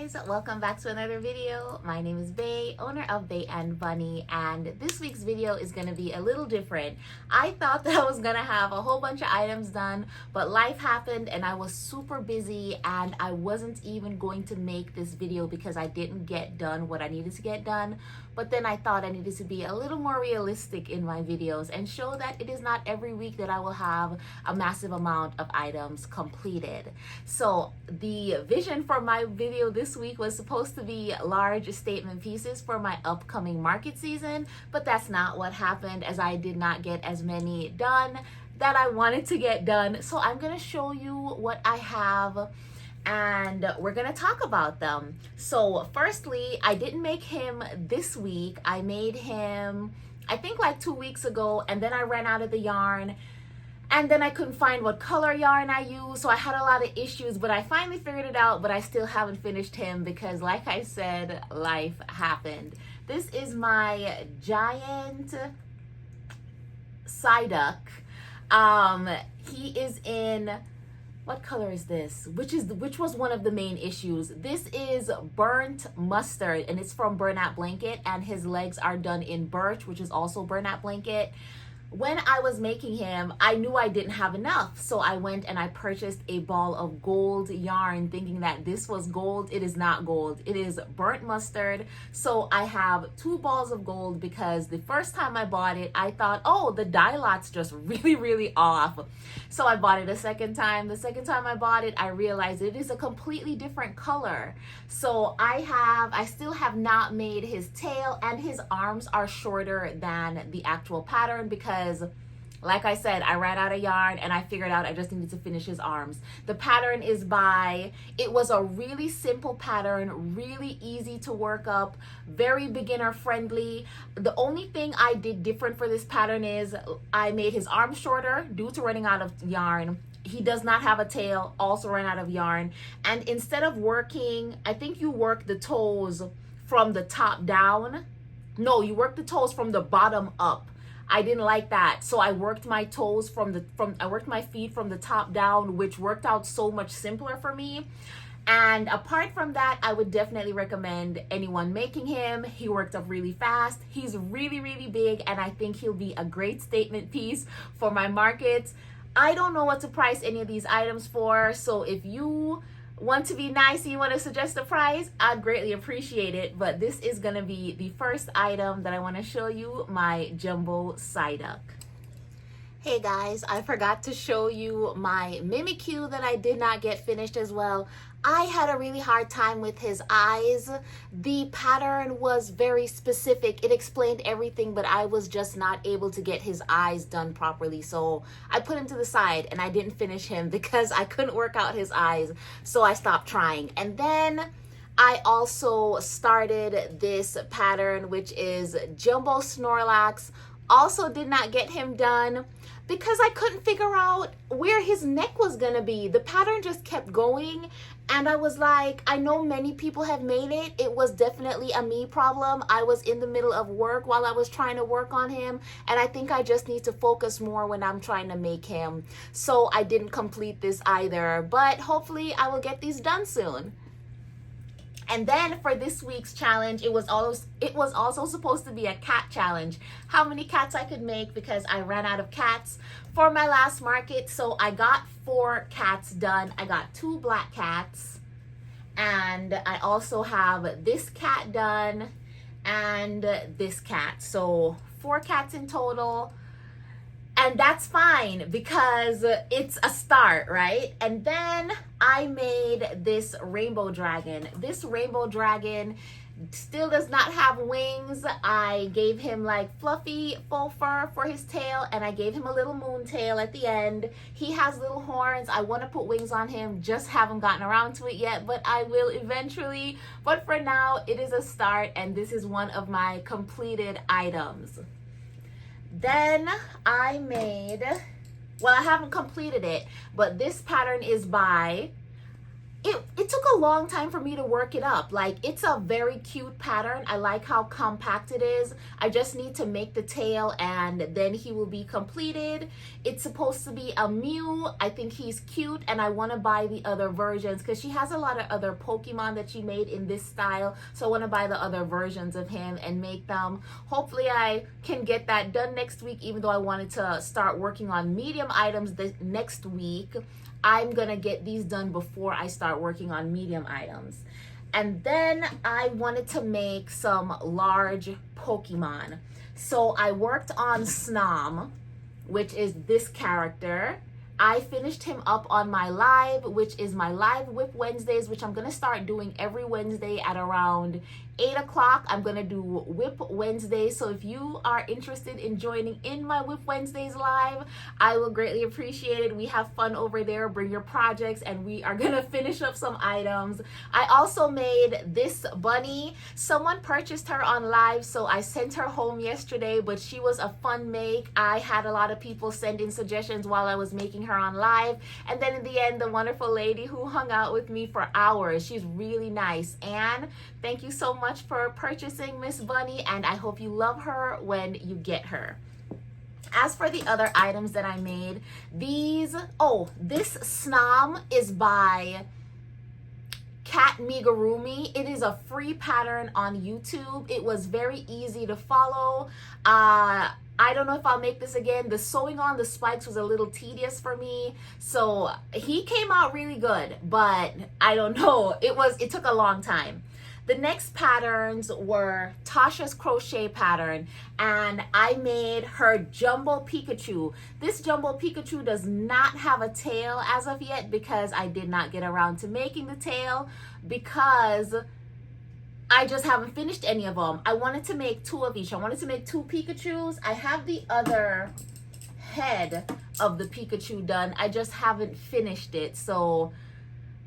guys, welcome back to another video. My name is Bae, owner of baenbunnie, and this week's video is going to be a little different. I thought that I was going to have a whole bunch of items done, but life happened and I was super busy and I wasn't even going to make this video because I didn't get done what I needed to get done. But then I thought I needed to be a little more realistic in my videos and show that it is not every week that I will have a massive amount of items completed. So the vision for my video this week was supposed to be large statement pieces for my upcoming market season, but that's not what happened, as I did not get as many done that I wanted to get done. So I'm going to show you what I have and we're gonna talk about them. So firstly, I didn't make him this week. I made him I think like 2 weeks ago, and then I ran out of the yarn, and then I couldn't find what color yarn I used, so I had a lot of issues, but I finally figured it out. But I still haven't finished him because, like I said, life happened. This is my giant Psyduck. He is in, what color is this? Which was one of the main issues. This is burnt mustard, and it's from Burnout Blanket, and his legs are done in birch, which is also Burnout Blanket. When I was making him, I knew I didn't have enough, so I went and I purchased a ball of gold yarn thinking that this was gold. It is not gold. It is burnt mustard. So I have 2 balls of gold because the first time I bought it, I thought, oh, the dye lot's just really off. So I bought it a second time. The second time I bought it, I realized it is a completely different color. So I still have not made his tail, and his arms are shorter than the actual pattern because, like I said, I ran out of yarn and I figured out I just needed to finish his arms. The pattern is it was a really simple pattern, really easy to work up, very beginner friendly. The only thing I did different for this pattern is I made his arms shorter due to running out of yarn. He does not have a tail, also ran out of yarn. And instead of working, I think you work the toes from the top down. No, you work the toes from the bottom up. I didn't like that, so I worked my toes I worked my feet from the top down, which worked out so much simpler for me. And apart from that, I would definitely recommend anyone making him. He worked up really fast. He's really big, and I think he'll be a great statement piece for my markets. I don't know what to price any of these items for, so if you want to be nice and you want to suggest a price, I'd greatly appreciate it. But this is going to be the first item that I want to show you, my jumbo Psyduck. Hey guys, I forgot to show you my Mimikyu that I did not get finished as well. I had a really hard time with his eyes. The pattern was very specific. It explained everything, but I was just not able to get his eyes done properly. So I put him to the side and I didn't finish him because I couldn't work out his eyes. So I stopped trying. And then I also started this pattern, which is Jumbo Snorlax. Also did not get him done because I couldn't figure out where his neck was gonna be. The pattern just kept going, and I was like, I know many people have made it. It was definitely a me problem. I was in the middle of work while I was trying to work on him, and I think I just need to focus more when I'm trying to make him. So I didn't complete this either, but hopefully I will get these done soon. And then for this week's challenge, it was also supposed to be a cat challenge. How many cats I could make, because I ran out of cats for my last market. So I got 4 cats done. I got 2 black cats, and I also have this cat done and this cat. So 4 cats in total. And that's fine because it's a start, right? And then I made this rainbow dragon. This rainbow dragon still does not have wings. I gave him like fluffy faux fur for his tail, and I gave him a little moon tail at the end. He has little horns. I want to put wings on him, just haven't gotten around to it yet, but I will eventually. But for now, it is a start, and this is one of my completed items. Then I made, well, I haven't completed it, but this pattern is by it took a long time for me to work it up. Like, it's a very cute pattern. I like how compact it is. I just need to make the tail and then he will be completed. It's supposed to be a Mew. I think he's cute and I want to buy the other versions because she has a lot of other Pokemon that she made in this style. So I want to buy the other versions of him and make them. Hopefully I can get that done next week, even though I wanted to start working on medium items this next week. I'm gonna get these done before I start working on medium items. And then I wanted to make some large Pokemon. So I worked on Snom, which is this character. I finished him up on my live, which is my live Whip Wednesdays, which I'm gonna start doing every Wednesday at around 8 o'clock. I'm gonna do Whip Wednesdays. So if you are interested in joining in my Whip Wednesdays live, I will greatly appreciate it. We have fun over there. Bring your projects and we are gonna finish up some items. I also made this bunny. Someone purchased her on live, so I sent her home yesterday, but she was a fun make. I had a lot of people send in suggestions while I was making her on live. And then in the end, the wonderful lady who hung out with me for hours, she's really nice. Anne, thank you so much for purchasing Miss Bunny, and I hope you love her when you get her. As for the other items that I made, this Snom is by Cat Migurumi. It is a free pattern on YouTube. It was very easy to follow. I don't know if I'll make this again. The sewing on the spikes was a little tedious for me. So he came out really good, but I don't know. It took a long time. The next patterns were Tasha's crochet pattern, and I made her Jumbo Pikachu. This Jumbo Pikachu does not have a tail as of yet because I did not get around to making the tail because I just haven't finished any of them. I wanted to make 2 of each. I wanted to make 2 Pikachus. I have the other head of the Pikachu done. I just haven't finished it. So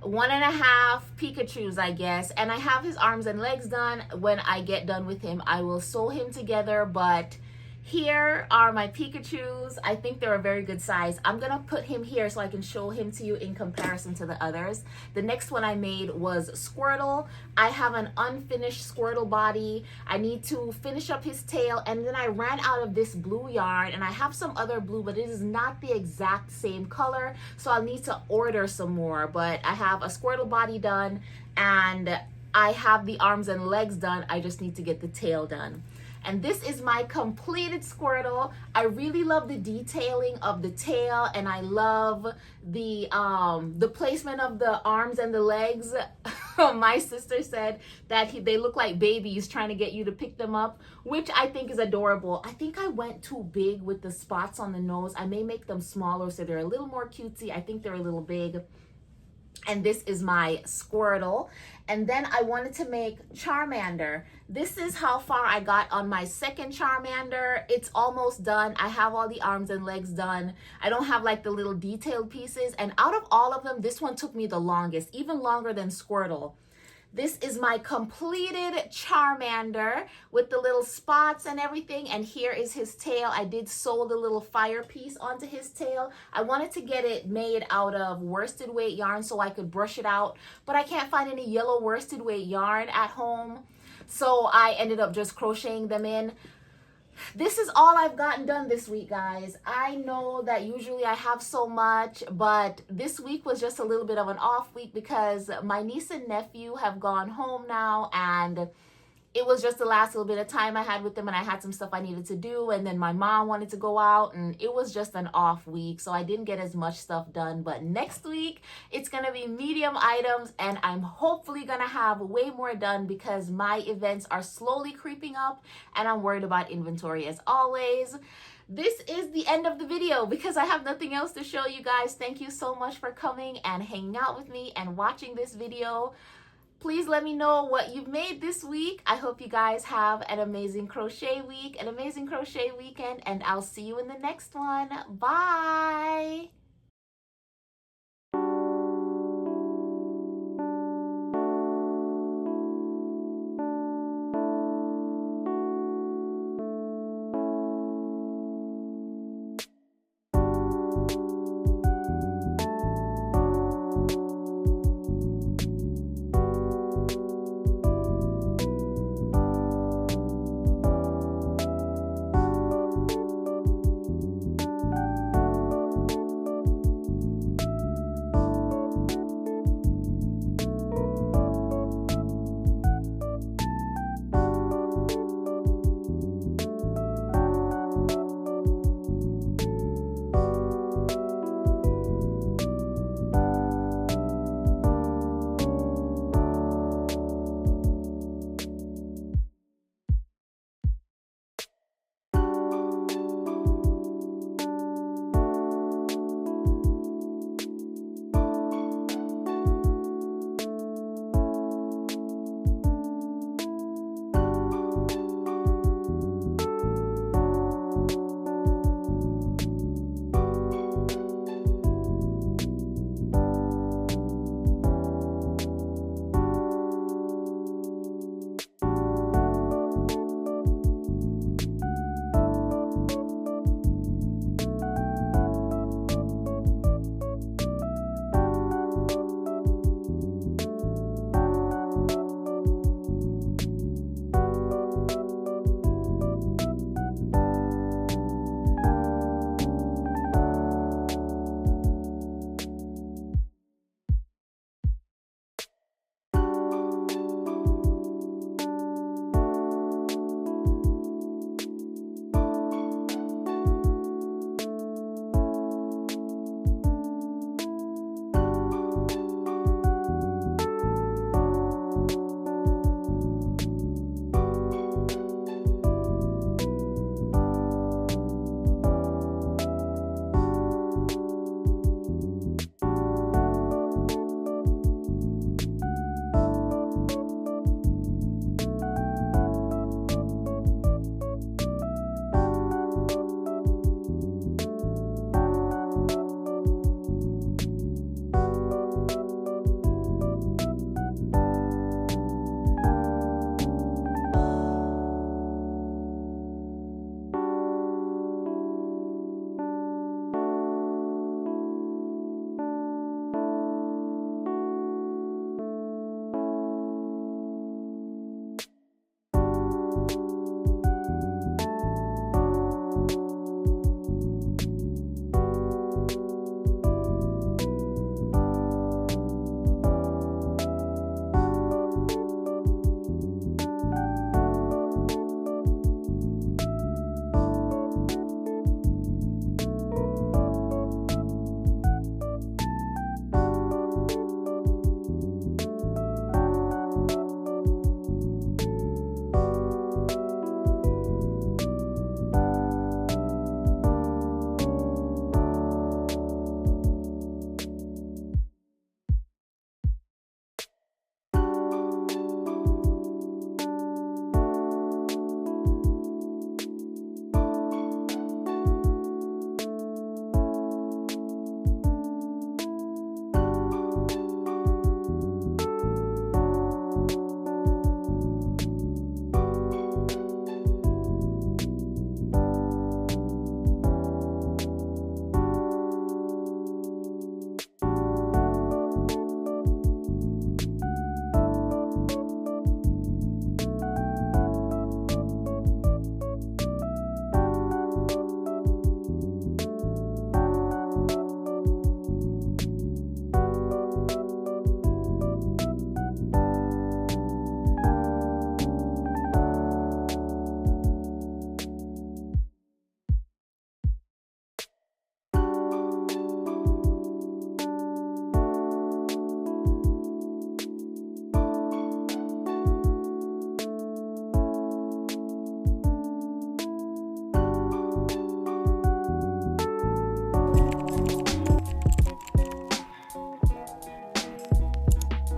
1.5 Pikachus, I guess. And I have his arms and legs done. When I get done with him, I will sew him together. But here are my Pikachus. I think they're a very good size. I'm gonna put him here so I can show him to you in comparison to the others. The next one I made was Squirtle. I have an unfinished Squirtle body. I need to finish up his tail, and then I ran out of this blue yarn, and I have some other blue, but it is not the exact same color, so I'll need to order some more. But I have a Squirtle body done, and I have the arms and legs done. I just need to get the tail done. And this is my completed Squirtle. I really love the detailing of the tail, and I love the placement of the arms and the legs. My sister said that they look like babies trying to get you to pick them up, which I think is adorable. I think I went too big with the spots on the nose. I may make them smaller so they're a little more cutesy. I think they're a little big. And this is my Squirtle. And then I wanted to make Charmander. This is how far I got on my second Charmander. It's almost done. I have all the arms and legs done. I don't have like the little detailed pieces. And out of all of them, this one took me the longest, even longer than Squirtle. This is my completed Charmander with the little spots and everything. And here is his tail. I did sew the little fire piece onto his tail. I wanted to get it made out of worsted weight yarn so I could brush it out, but I can't find any yellow worsted weight yarn at home. So I ended up just crocheting them in. This is all I've gotten done this week, guys. I know that usually I have so much, but this week was just a little bit of an off week because my niece and nephew have gone home now, and it was just the last little bit of time I had with them, and I had some stuff I needed to do, and then my mom wanted to go out, and it was just an off week, so I didn't get as much stuff done. But next week, it's going to be medium items, and I'm hopefully going to have way more done because my events are slowly creeping up, and I'm worried about inventory as always. This is the end of the video because I have nothing else to show you guys. Thank you so much for coming and hanging out with me and watching this video. Please let me know what you've made this week. I hope you guys have an amazing crochet week, an amazing crochet weekend, and I'll see you in the next one. Bye.